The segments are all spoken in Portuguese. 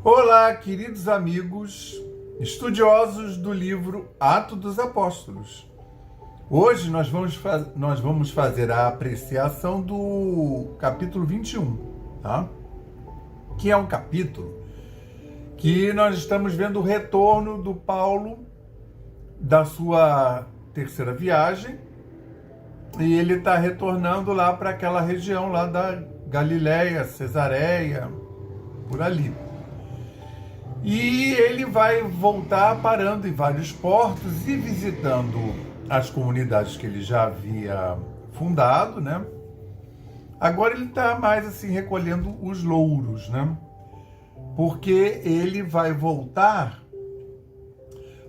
Olá, queridos amigos, estudiosos do livro Atos dos Apóstolos. Hoje nós vamos fazer a apreciação do capítulo 21, tá? Que é um capítulo que nós estamos vendo o retorno do Paulo da sua terceira viagem, e ele está retornando lá para aquela região lá da Galiléia, Cesareia, por ali. E ele vai voltar parando em vários portos e visitando as comunidades que ele já havia fundado, né? Agora ele está mais assim recolhendo os louros, né? Porque ele vai voltar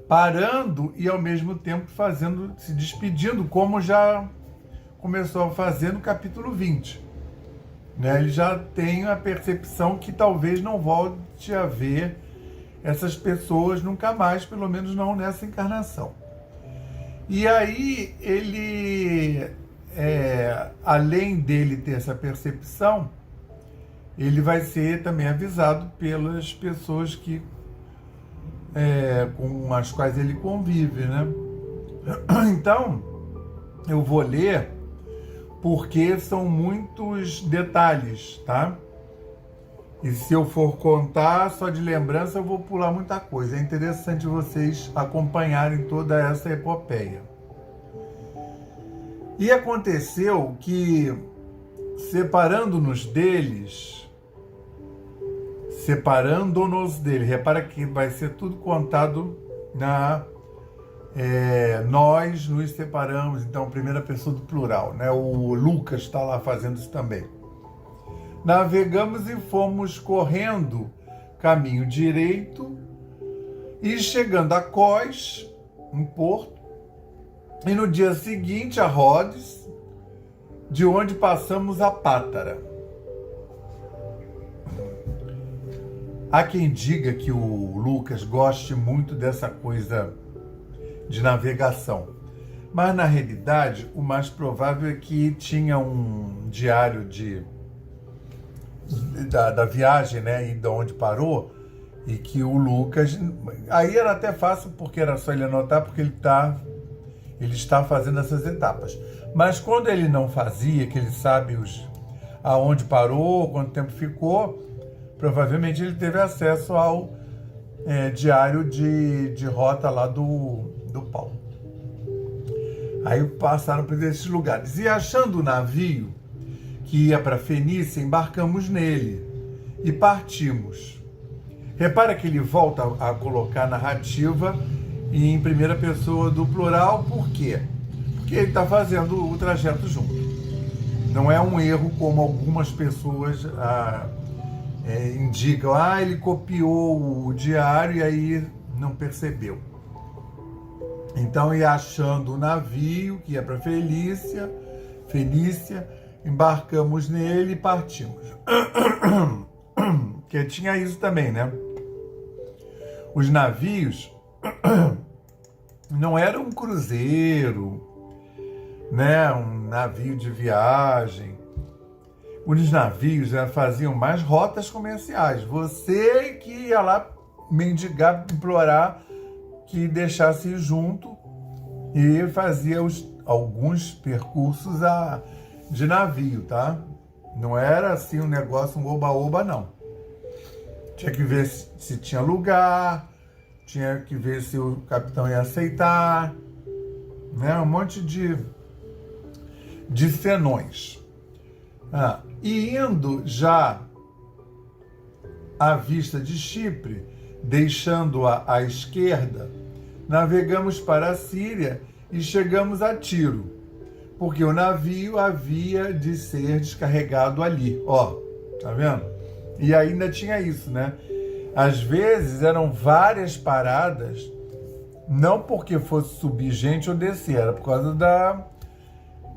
parando e ao mesmo tempo se despedindo, como já começou a fazer no capítulo 20. Né? Ele já tem a percepção que talvez não volte a ver essas pessoas nunca mais, pelo menos não nessa encarnação. E aí ele, além dele ter essa percepção, ele vai ser também avisado pelas pessoas com as quais ele convive, né? Então, eu vou ler porque são muitos detalhes, tá? E se eu for contar só de lembrança, eu vou pular muita coisa. É interessante vocês acompanharem toda essa epopeia. E aconteceu que, separando-nos deles, repara que vai ser tudo contado nós nos separamos, então, primeira pessoa do plural, né? O Lucas está lá fazendo isso também. Navegamos e fomos correndo caminho direito e chegando a Cós, um porto, e no dia seguinte a Rhodes, de onde passamos a Pátara. Há quem diga que o Lucas goste muito dessa coisa de navegação, mas na realidade o mais provável é que tinha um diário da viagem, né, e de onde parou, e que o Lucas, aí era até fácil porque era só ele anotar, porque ele está fazendo essas etapas, mas quando ele não fazia, que ele sabe aonde parou, quanto tempo ficou, provavelmente ele teve acesso ao diário de rota lá do Paulo. Aí passaram por esses lugares, e achando o navio que ia para Fenícia, embarcamos nele e partimos. Repara que ele volta a colocar a narrativa em primeira pessoa do plural, por quê? Porque ele está fazendo o trajeto junto. Não é um erro como algumas pessoas indicam, ele copiou o diário e aí não percebeu. Então, ia achando o navio que ia para Fenícia, embarcamos nele e partimos. Porque tinha isso também, né? Os navios não eram um cruzeiro, né? Um navio de viagem. Os navios faziam mais rotas comerciais. Você que ia lá mendigar, implorar que deixasse ir junto, e fazia alguns percursos de navio, tá? Não era assim um negócio, um oba-oba, não. Tinha que ver se tinha lugar, tinha que ver se o capitão ia aceitar, né? Um monte de senões. E indo já à vista de Chipre, deixando-a à esquerda, navegamos para a Síria e chegamos a Tiro, porque o navio havia de ser descarregado ali. Ó, tá vendo? E ainda tinha isso, né? Às vezes eram várias paradas, não porque fosse subir gente ou descer, era por causa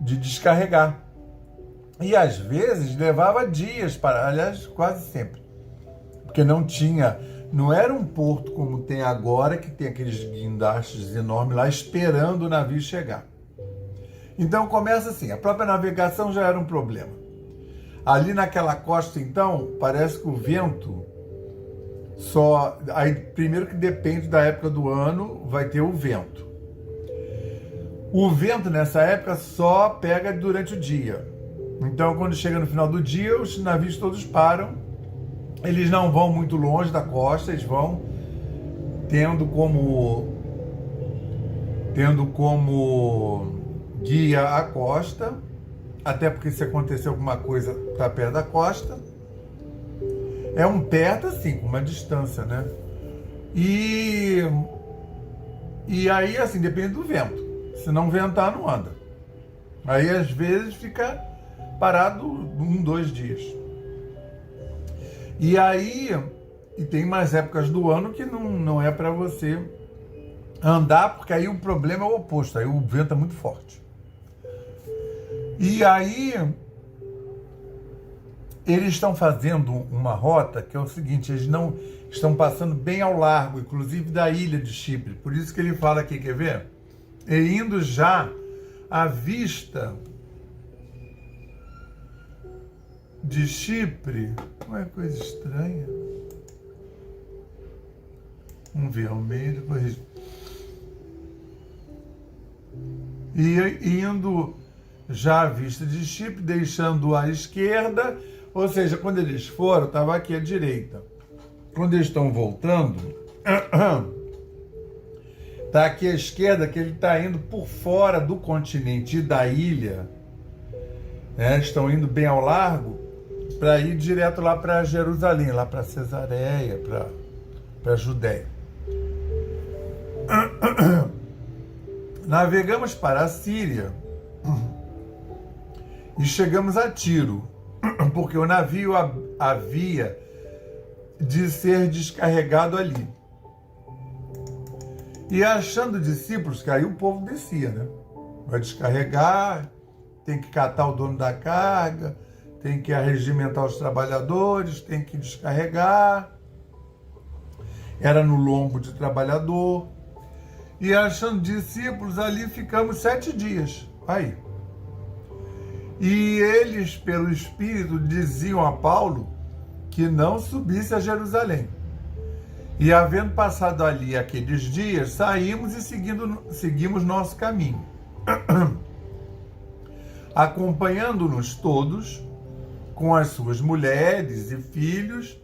de descarregar. E às vezes levava dias aliás, quase sempre. Porque não era um porto como tem agora, que tem aqueles guindastes enormes lá esperando o navio chegar. Então começa assim, a própria navegação já era um problema. Ali naquela costa, então, parece que o vento só... Aí, primeiro que depende da época do ano, vai ter o vento. O vento nessa época só pega durante o dia. Então, quando chega no final do dia, os navios todos param. Eles não vão muito longe da costa, eles vão tendo como guia a costa, até porque se acontecer alguma coisa tá perto da costa. É um perto assim, com uma distância, né? E aí, assim, depende do vento. Se não ventar, não anda. Aí, às vezes, fica parado 1, 2 dias. E aí, tem mais épocas do ano que não é para você andar, porque aí o problema é o oposto, aí o vento é muito forte. E aí, eles estão fazendo uma rota que é o seguinte, eles não estão passando bem ao largo, inclusive da ilha de Chipre. Por isso que ele fala aqui, quer ver? E indo já à vista de Chipre. Não é coisa estranha? Vamos ver ao meio, depois... E indo já à vista de Chipre, deixando à esquerda, ou seja, quando eles foram, estava aqui à direita. Quando eles estão voltando, está aqui à esquerda, que ele está indo por fora do continente e da ilha. Né? Estão indo bem ao largo para ir direto lá para Jerusalém, lá para Cesareia, para a Judéia. Navegamos para a Síria e chegamos a Tiro, porque o navio havia de ser descarregado ali. E achando discípulos, que aí o povo descia, né? Vai descarregar, tem que catar o dono da carga, tem que arregimentar os trabalhadores, tem que descarregar. Era no lombo de trabalhador. E achando discípulos, ali ficamos 7 dias. Aí. E eles, pelo Espírito, diziam a Paulo que não subisse a Jerusalém. E havendo passado ali aqueles dias, saímos e seguimos nosso caminho, acompanhando-nos todos, com as suas mulheres e filhos,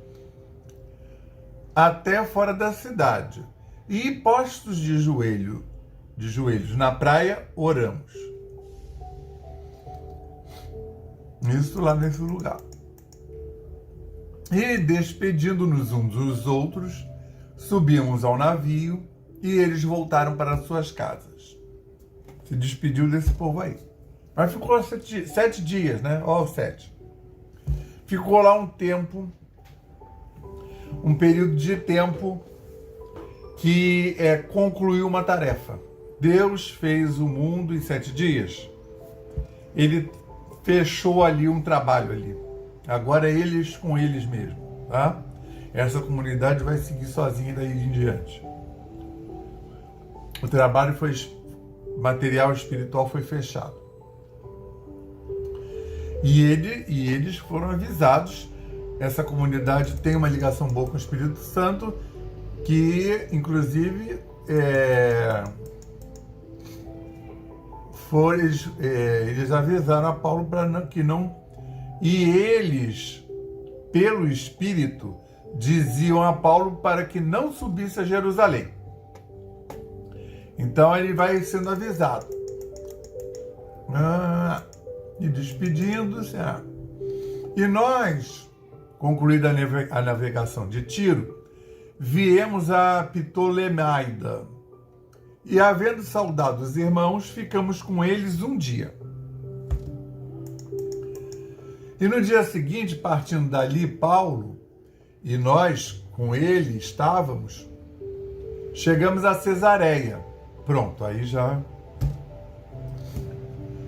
até fora da cidade. E postos de joelhos na praia, oramos. Isso lá nesse lugar. E despedindo-nos uns dos outros, subimos ao navio e eles voltaram para suas casas. Se despediu desse povo aí. Mas ficou 7 dias, né? Ó, 7. Ficou lá um tempo, um período de tempo que concluiu uma tarefa. Deus fez o mundo em 7 dias. Ele fechou ali um trabalho ali. Agora é eles com eles mesmo, tá? Essa comunidade vai seguir sozinha daí em diante. O trabalho foi, material espiritual foi fechado. E eles foram avisados. Essa comunidade tem uma ligação boa com o Espírito Santo, que inclusive eles avisaram a Paulo para que não... E eles, pelo Espírito, diziam a Paulo para que não subisse a Jerusalém. Então ele vai sendo avisado. E despedindo-se. E nós, concluída a navegação de Tiro, viemos a Ptolemaida. E havendo saudado os irmãos, ficamos com eles um dia. E no dia seguinte, partindo dali, Paulo e nós com ele estávamos, chegamos a Cesareia. Pronto, aí já...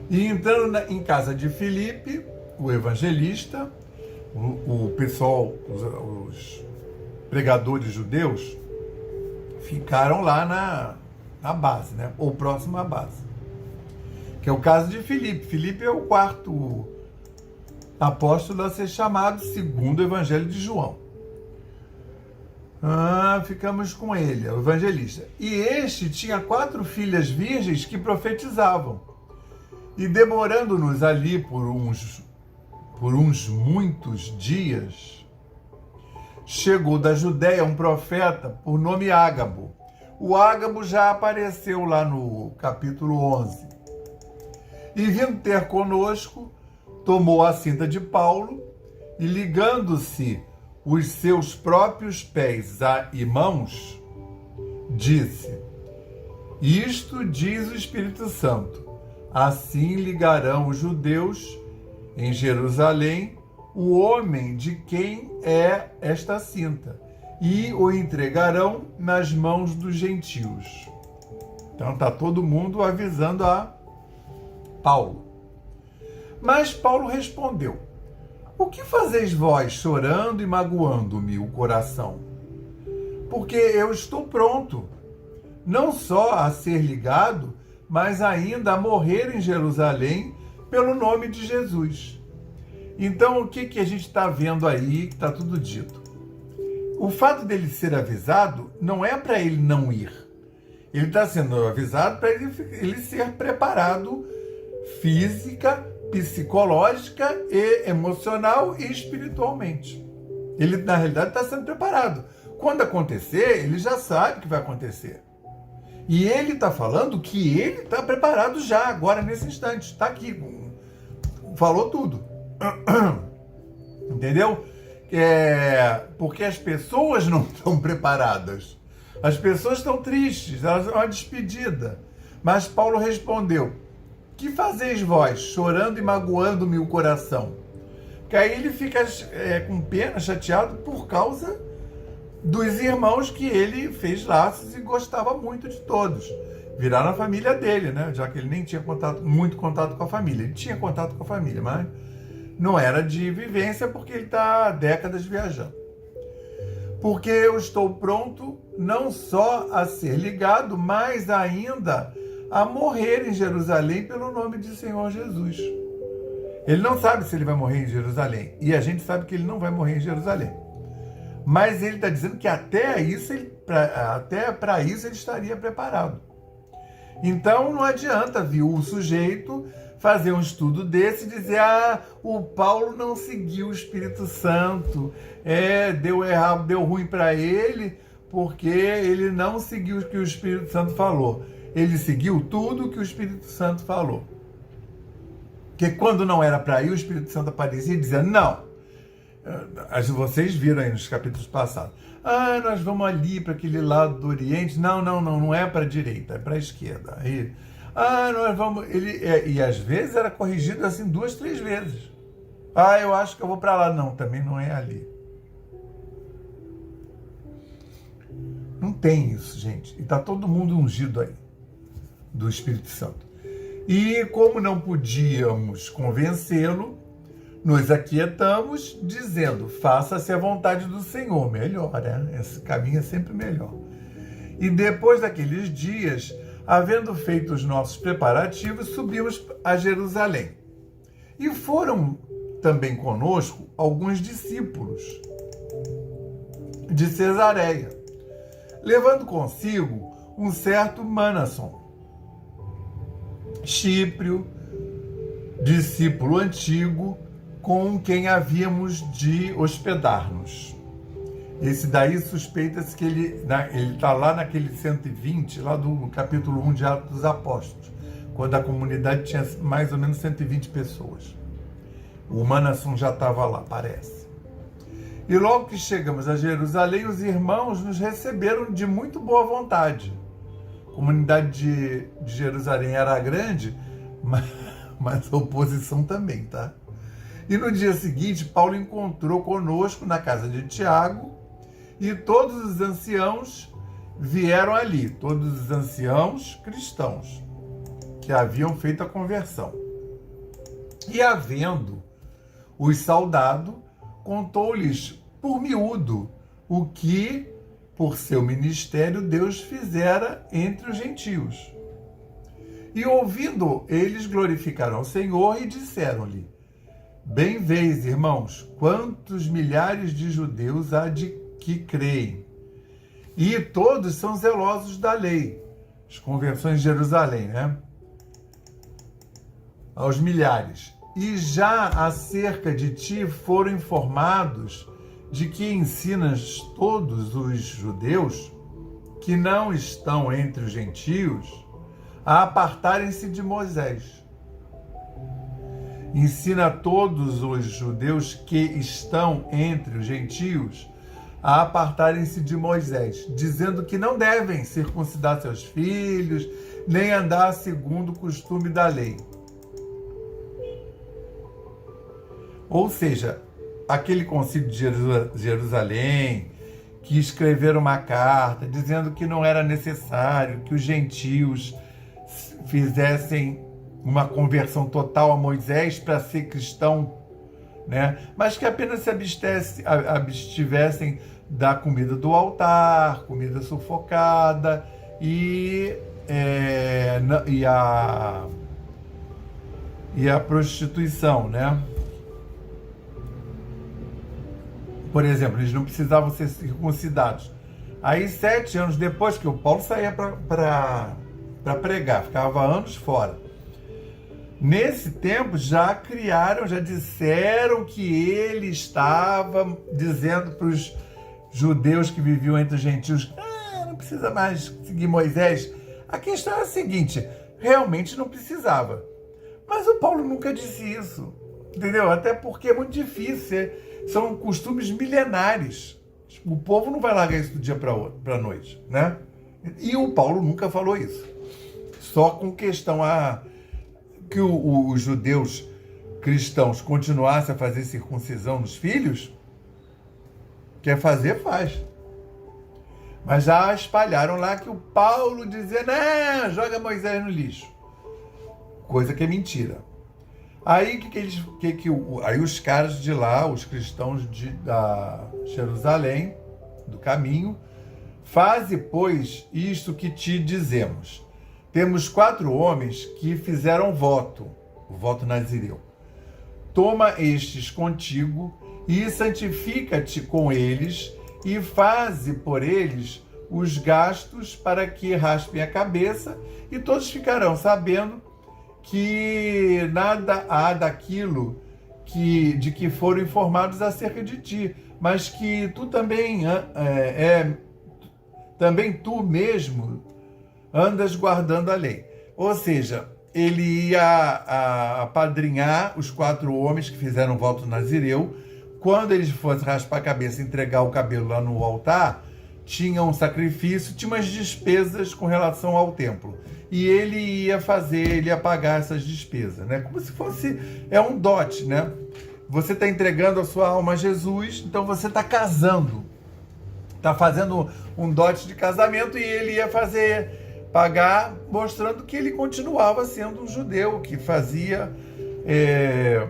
E entrando em casa de Filipe, o evangelista, o pessoal, os pregadores judeus, ficaram lá na base, né? Ou próximo à base. Que é o caso de Filipe. Filipe é o 4º apóstolo a ser chamado, segundo o Evangelho de João. Ficamos com ele, o evangelista. E este tinha 4 filhas virgens que profetizavam. E demorando-nos ali por uns muitos dias, chegou da Judéia um profeta por nome Ágabo. O Ágabo já apareceu lá no capítulo 11. E vindo ter conosco, tomou a cinta de Paulo e, ligando-se os seus próprios pés e mãos, disse: Isto diz o Espírito Santo, assim ligarão os judeus em Jerusalém o homem de quem é esta cinta, e o entregarão nas mãos dos gentios. Então está todo mundo avisando a Paulo. Mas Paulo respondeu: O que fazeis vós chorando e magoando-me o coração? Porque eu estou pronto, não só a ser ligado, mas ainda a morrer em Jerusalém pelo nome de Jesus. Então, o que a gente está vendo aí, que está tudo dito? O fato dele ser avisado não é para ele não ir. Ele está sendo avisado para ele ser preparado física, psicológica e emocional e espiritualmente. Ele, na realidade, está sendo preparado. Quando acontecer, ele já sabe que vai acontecer. E ele está falando que ele está preparado já, agora, nesse instante. Está aqui. Falou tudo. Entendeu? Porque as pessoas não estão preparadas. As pessoas estão tristes, elas são uma despedida. Mas Paulo respondeu: Que fazeis vós, chorando e magoando-me o coração? Que aí ele fica com pena, chateado, por causa dos irmãos que ele fez laços e gostava muito de todos. Viraram a família dele, né? Já que ele nem tinha muito contato com a família. Ele tinha contato com a família, mas não era de vivência, porque ele está há décadas viajando. Porque eu estou pronto não só a ser ligado, mas ainda a morrer em Jerusalém pelo nome de Senhor Jesus. Ele não sabe se ele vai morrer em Jerusalém. E a gente sabe que ele não vai morrer em Jerusalém. Mas ele está dizendo que até para isso ele estaria preparado. Então não adianta, viu, o sujeito fazer um estudo desse e dizer: o Paulo não seguiu o Espírito Santo, deu errado, deu ruim para ele, porque ele não seguiu o que o Espírito Santo falou. Ele seguiu tudo que o Espírito Santo falou. Porque quando não era para ir, o Espírito Santo aparecia e dizia: não. Vocês viram aí nos capítulos passados. Nós vamos ali para aquele lado do Oriente. Não é para a direita, é para a esquerda. Aí, nós vamos... E às vezes era corrigido assim 2, 3 vezes. Eu acho que eu vou para lá. Não, também não é ali. Não tem isso, gente. E está todo mundo ungido aí do Espírito Santo. E como não podíamos convencê-lo, nos aquietamos, dizendo: faça-se a vontade do Senhor. Melhor, né? Esse caminho é sempre melhor. E depois daqueles dias, havendo feito os nossos preparativos, subimos a Jerusalém. E foram também conosco alguns discípulos de Cesareia, levando consigo um certo Manason, Chíprio, discípulo antigo, com quem havíamos de hospedar-nos. Esse daí suspeita-se que ele está lá naquele 120, lá do capítulo 1 de Atos dos Apóstolos, quando a comunidade tinha mais ou menos 120 pessoas. O Manason já estava lá, parece. E logo que chegamos a Jerusalém, os irmãos nos receberam de muito boa vontade. A comunidade de Jerusalém era grande, mas a oposição também, tá? E no dia seguinte, Paulo encontrou conosco na casa de Tiago, e todos os anciãos vieram ali, todos os anciãos cristãos, que haviam feito a conversão. E havendo os saudado, contou-lhes por miúdo o que, por seu ministério, Deus fizera entre os gentios. E ouvindo, eles glorificaram ao Senhor e disseram-lhe: Bem vês, irmãos, quantos milhares de judeus há de que creem, E todos são zelosos da lei. As conversões de Jerusalém, né? Aos milhares. E já acerca de ti foram informados de que ensinas todos os judeus que não estão entre os gentios a apartarem-se de Moisés. Ensina todos os judeus que estão entre os gentios a apartarem-se de Moisés, dizendo que não devem circuncidar seus filhos, nem andar segundo o costume da lei. Ou seja, aquele concílio de Jerusalém, que escreveram uma carta dizendo que não era necessário que os gentios fizessem uma conversão total a Moisés para ser cristão, né? Mas que apenas se abstivessem da comida do altar, comida sufocada e a prostituição, né? Por exemplo, eles não precisavam ser circuncidados. Aí, 7 anos depois que o Paulo saía para pregar, ficava anos fora. Nesse tempo, já disseram que ele estava dizendo para os judeus que viviam entre os gentios, não precisa mais seguir Moisés. A questão é a seguinte, realmente não precisava. Mas o Paulo nunca disse isso, entendeu? Até porque é muito difícil, são costumes milenares. O povo não vai largar isso do dia para a noite, né? E o Paulo nunca falou isso. Só com questão que os judeus cristãos continuassem a fazer circuncisão nos filhos, quer fazer, faz. Mas já espalharam lá que o Paulo dizia, não, joga Moisés no lixo. Coisa que é mentira. Aí aí os caras de lá, os cristãos da Jerusalém, do caminho, faze, pois, isto que te dizemos. Temos 4 homens que fizeram voto, o voto nazireu. Toma estes contigo e santifica-te com eles e faze por eles os gastos para que raspem a cabeça e todos ficarão sabendo que nada há daquilo de que foram informados acerca de ti, mas que tu também tu mesmo andas guardando a lei. Ou seja, ele ia apadrinhar os 4 homens que fizeram voto nazireu. Quando eles fossem raspar a cabeça e entregar o cabelo lá no altar, tinha um sacrifício, tinha umas despesas com relação ao templo. E ele ia pagar essas despesas, né? Como se fosse, um dote, né? Você está entregando a sua alma a Jesus, então você está casando. Está fazendo um dote de casamento e ele ia pagar, mostrando que ele continuava sendo um judeu, que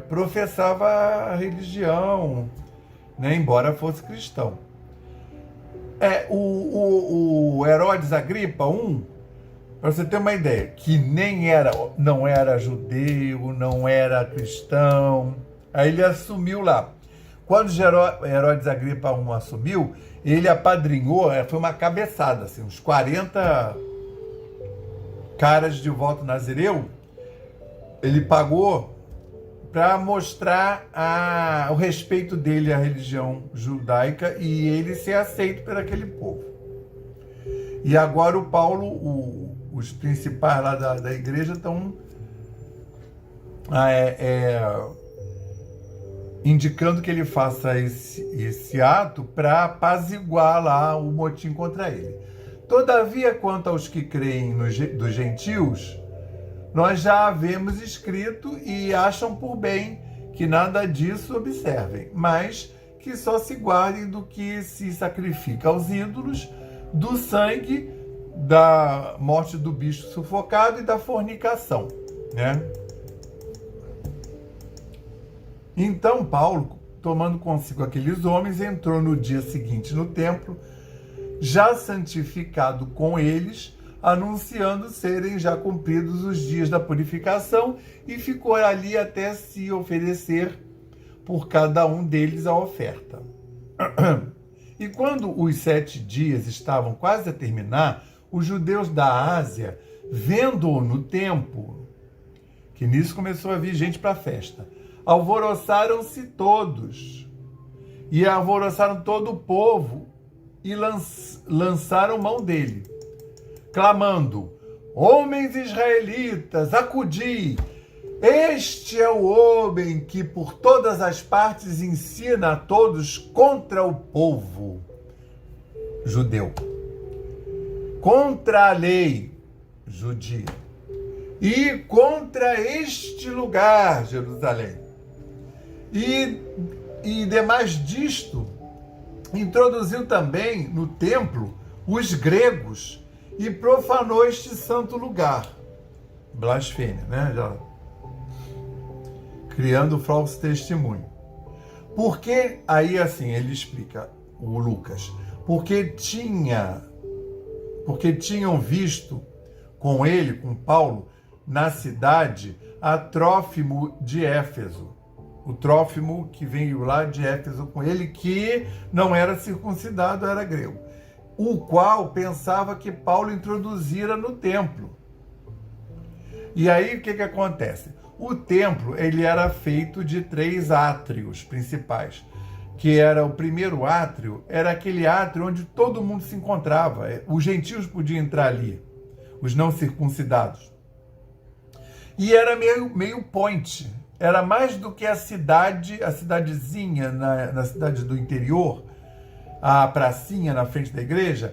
professava a religião, né? Embora fosse cristão. O Herodes Agripa I, para você ter uma ideia, que não era judeu, não era cristão, aí ele assumiu lá. Quando Herodes Agripa I assumiu, ele apadrinhou, foi uma cabeçada, assim, uns 40 caras de voto nazireu, ele pagou para mostrar o respeito dele à religião judaica e ele ser aceito por aquele povo. E agora o Paulo, os principais lá da igreja estão indicando que ele faça esse ato para apaziguar lá o motim contra ele. Todavia, quanto aos que creem dos gentios, nós já havemos escrito e acham por bem que nada disso observem, mas que só se guardem do que se sacrifica aos ídolos, do sangue, da morte do bicho sufocado e da fornicação, né? Então Paulo, tomando consigo aqueles homens, entrou no dia seguinte no templo, já santificado com eles, anunciando serem já cumpridos os dias da purificação, e ficou ali até se oferecer por cada um deles a oferta. E quando os 7 dias estavam quase a terminar, os judeus da Ásia, vendo-o no templo, que nisso começou a vir gente para a festa, alvoroçaram-se todos, e alvoroçaram todo o povo, e lançaram mão dele, clamando: homens israelitas, acudi! Este é o homem que por todas as partes ensina a todos contra o povo judeu, contra a lei judia e contra este lugar, Jerusalém. E demais disto, introduziu também no templo os gregos e profanou este santo lugar. Blasfêmia, né? Já criando falso testemunho. Porque, aí assim, ele explica, o Lucas, porque tinham visto com ele, com Paulo, na cidade, a Trófimo de Éfeso. O Trófimo que veio lá de Éfeso com ele, que não era circuncidado, era grego, o qual pensava que Paulo introduzira no templo. E aí, o que acontece? O templo, ele era feito de 3 átrios principais, que era o primeiro átrio, era aquele átrio onde todo mundo se encontrava. Os gentios podiam entrar ali, os não circuncidados. E era meio point, era mais do que a cidadezinha, na cidade do interior, a pracinha na frente da igreja.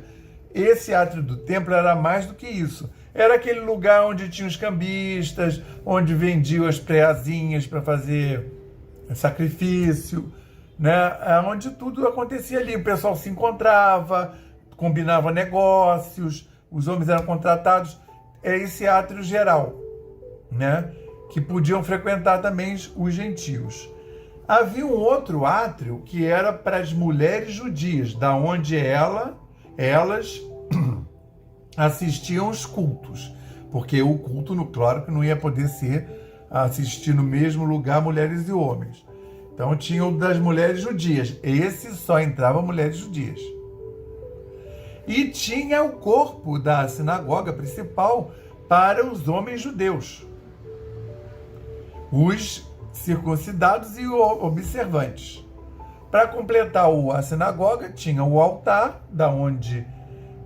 Esse átrio do templo era mais do que isso. Era aquele lugar onde tinha os cambistas, onde vendiam as preazinhas para fazer sacrifício, né? Onde tudo acontecia ali. O pessoal se encontrava, combinava negócios, os homens eram contratados. É esse átrio geral, né? Que podiam frequentar também os gentios. Havia um outro átrio que era para as mulheres judias, da onde elas assistiam os cultos, porque o culto, claro que não ia poder ser assistir no mesmo lugar mulheres e homens. Então tinha o das mulheres judias, esse só entrava mulheres judias. E tinha o corpo da sinagoga principal para os homens judeus, os circuncidados e observantes. Para completar a sinagoga, tinha o altar, da onde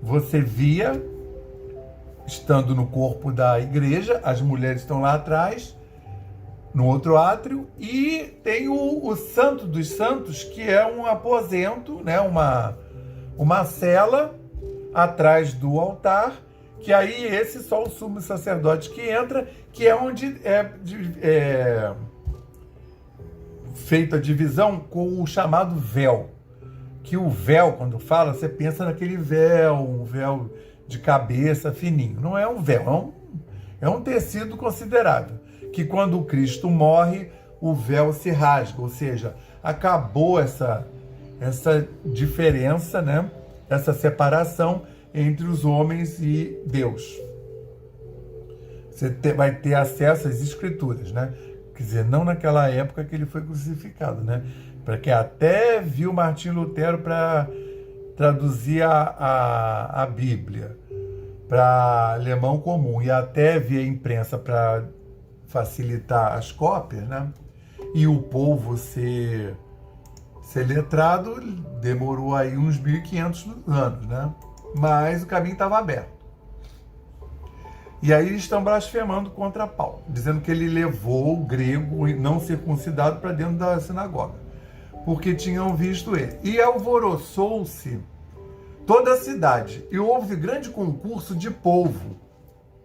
você via, estando no corpo da igreja, as mulheres estão lá atrás, no outro átrio, e tem o Santo dos Santos, que é um aposento, né, uma cela atrás do altar, que aí esse só o sumo sacerdote que entra, que é onde é feita a divisão com o chamado véu. Que o véu, quando fala, você pensa naquele véu, um véu de cabeça fininho. Não é um véu, é um tecido considerável. Que quando o Cristo morre, o véu se rasga, ou seja, acabou essa diferença, né? Essa separação entre os homens e Deus. Você vai ter acesso às Escrituras, né? Quer dizer, não naquela época que ele foi crucificado, né? Para que até viu Martim Lutero para traduzir a Bíblia para alemão comum, e até via a imprensa para facilitar as cópias, né? E o povo ser letrado, demorou aí uns 1500 anos, né? Mas o caminho estava aberto. E aí eles estão blasfemando contra Paulo, dizendo que ele levou o grego não circuncidado para dentro da sinagoga, porque tinham visto ele. E alvoroçou-se toda a cidade, e houve grande concurso de povo,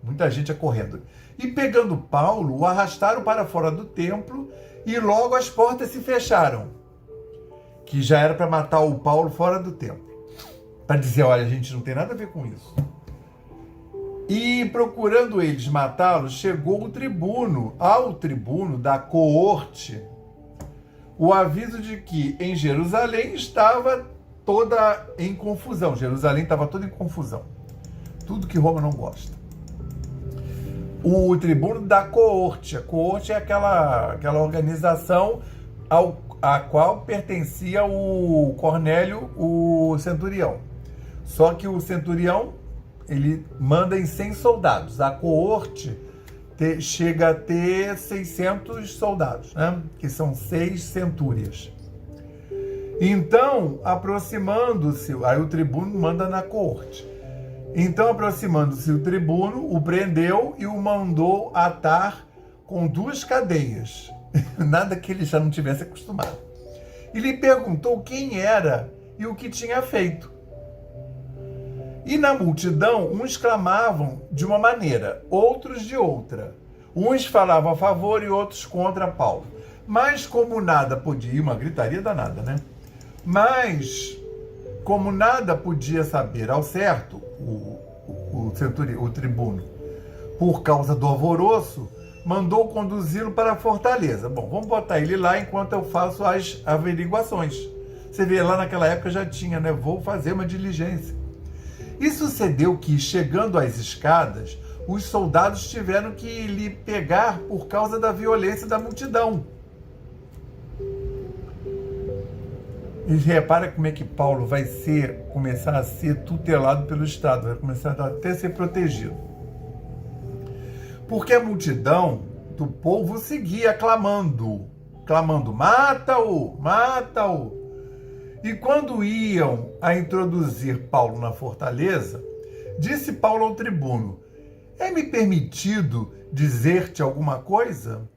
muita gente acorrendo. E pegando Paulo, o arrastaram para fora do templo, e logo as portas se fecharam, que já era para matar o Paulo fora do templo, para dizer, olha, a gente não tem nada a ver com isso. E procurando eles matá-lo, chegou ao tribuno da coorte, o aviso de que em Jerusalém estava toda em confusão. Jerusalém estava toda em confusão. Tudo que Roma não gosta. O tribuno da coorte. A coorte é aquela organização a qual pertencia o Cornélio, o centurião. Só que o centurião, ele manda em 100 soldados. A coorte chega a ter 600 soldados, né? Que são 6 centúrias. Então, aproximando-se, aí o tribuno manda na coorte. Então, aproximando-se o tribuno, o prendeu e o mandou atar com 2 cadeias. Nada que ele já não tivesse acostumado. E lhe perguntou quem era e o que tinha feito. E na multidão, uns clamavam de uma maneira, outros de outra. Uns falavam a favor e outros contra Paulo. Mas como nada podia, uma gritaria danada, né? Mas como nada podia saber ao certo, o tribuno, por causa do alvoroço, mandou conduzi-lo para a fortaleza. Bom, vamos botar ele lá enquanto eu faço as averiguações. Você vê, lá naquela época já tinha, né? Vou fazer uma diligência. E sucedeu que, chegando às escadas, os soldados tiveram que lhe pegar por causa da violência da multidão. E repara como é que Paulo vai começar a ser tutelado pelo Estado, vai começar até a ser protegido. Porque a multidão do povo seguia clamando, mata-o, mata-o. E quando iam a introduzir Paulo na fortaleza, disse Paulo ao tribuno: é-me permitido dizer-te alguma coisa?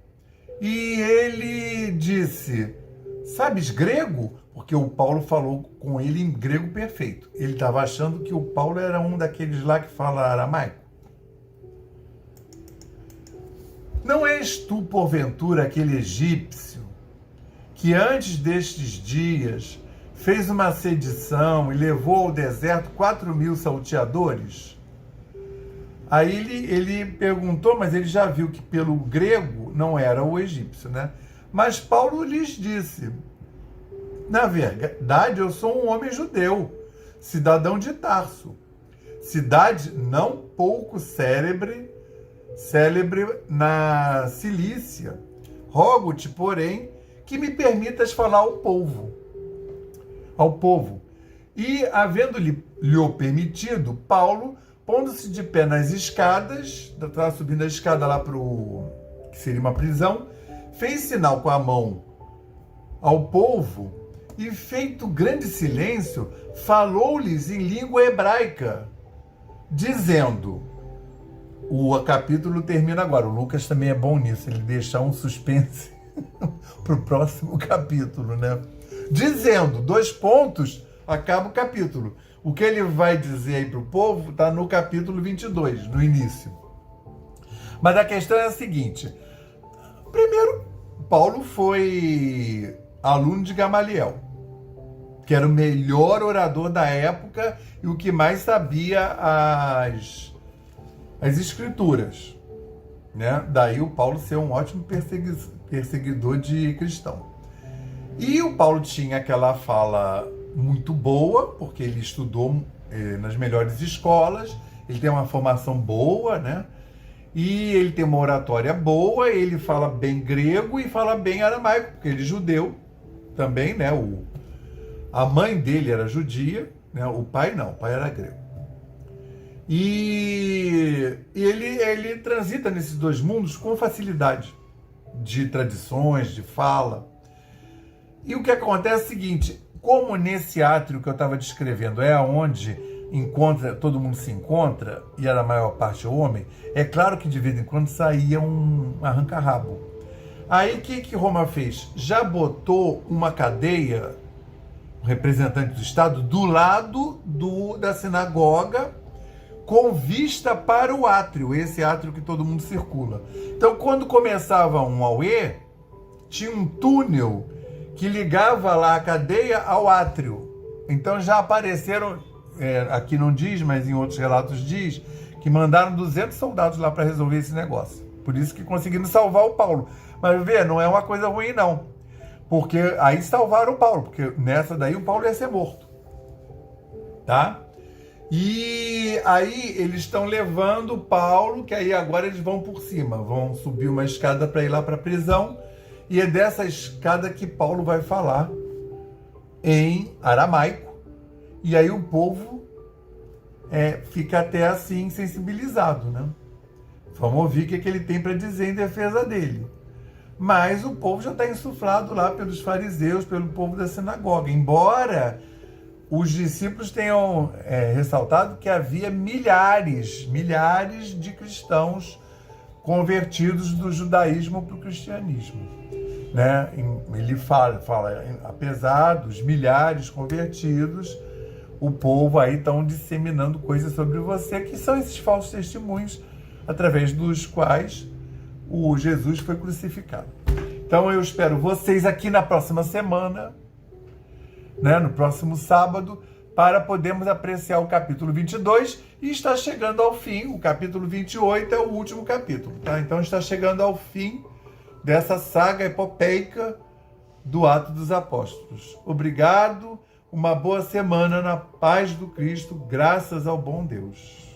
E ele disse: sabes grego? Porque o Paulo falou com ele em grego perfeito. Ele estava achando que o Paulo era um daqueles lá que fala aramaico. Não és tu, porventura, aquele egípcio que antes destes dias fez uma sedição e levou ao deserto 4.000 salteadores? Aí ele perguntou, mas ele já viu que pelo grego não era o egípcio, né? Mas Paulo lhes disse: na verdade, eu sou um homem judeu, cidadão de Tarso, cidade não pouco célebre na Cilícia. Rogo-te, porém, que me permitas falar ao povo. E, havendo-lhe permitido, Paulo, pondo-se de pé nas escadas, estava subindo a escada lá para o que seria uma prisão, fez sinal com a mão ao povo e, feito grande silêncio, falou-lhes em língua hebraica, dizendo... O capítulo termina agora. O Lucas também é bom nisso, ele deixa um suspense para o próximo capítulo, né? Dizendo, 2 pontos, acaba o capítulo. O que ele vai dizer aí para o povo está no capítulo 22, no início. Mas a questão é a seguinte. Primeiro, Paulo foi aluno de Gamaliel, que era o melhor orador da época e o que mais sabia as escrituras, né? Daí o Paulo ser um ótimo perseguidor de cristão. E o Paulo tinha aquela fala muito boa, porque ele estudou nas melhores escolas, ele tem uma formação boa, né? E ele tem uma oratória boa, ele fala bem grego e fala bem aramaico, porque ele é judeu também, né? A mãe dele era judia, né? O pai não, o pai era grego. E ele transita nesses 2 mundos com facilidade, de tradições, de fala. E o que acontece é o seguinte, como nesse átrio que eu estava descrevendo é onde todo mundo se encontra, e era a maior parte homem, é claro que de vez em quando saía um arranca-rabo. Aí o que Roma fez? Já botou uma cadeia, um representante do Estado, do lado da sinagoga, com vista para o átrio, esse átrio que todo mundo circula. Então, quando começava um auê, tinha um túnel que ligava lá a cadeia ao átrio. Então já apareceram, aqui não diz, mas em outros relatos diz, que mandaram 200 soldados lá para resolver esse negócio. Por isso que conseguiram salvar o Paulo. Mas vê, não é uma coisa ruim não. Porque aí salvaram o Paulo, porque nessa daí o Paulo ia ser morto. Tá? E aí eles estão levando Paulo, que aí agora eles vão por cima, vão subir uma escada para ir lá para a prisão. E é dessa escada que Paulo vai falar em aramaico. E aí o povo fica até assim sensibilizado, né? Vamos ouvir o que ele tem para dizer em defesa dele. Mas o povo já está insuflado lá pelos fariseus, pelo povo da sinagoga. Embora os discípulos tenham ressaltado que havia milhares de cristãos convertidos do judaísmo para o cristianismo, né? Ele fala, apesar dos milhares convertidos, o povo aí estão disseminando coisas sobre você, que são esses falsos testemunhos através dos quais o Jesus foi crucificado. Então eu espero vocês aqui na próxima semana, né, no próximo sábado, para podermos apreciar o capítulo 22 e está chegando ao fim. O capítulo 28 é o último capítulo, tá? Então está chegando ao fim dessa saga epopeica do Ato dos Apóstolos. Obrigado, uma boa semana na paz do Cristo, graças ao bom Deus.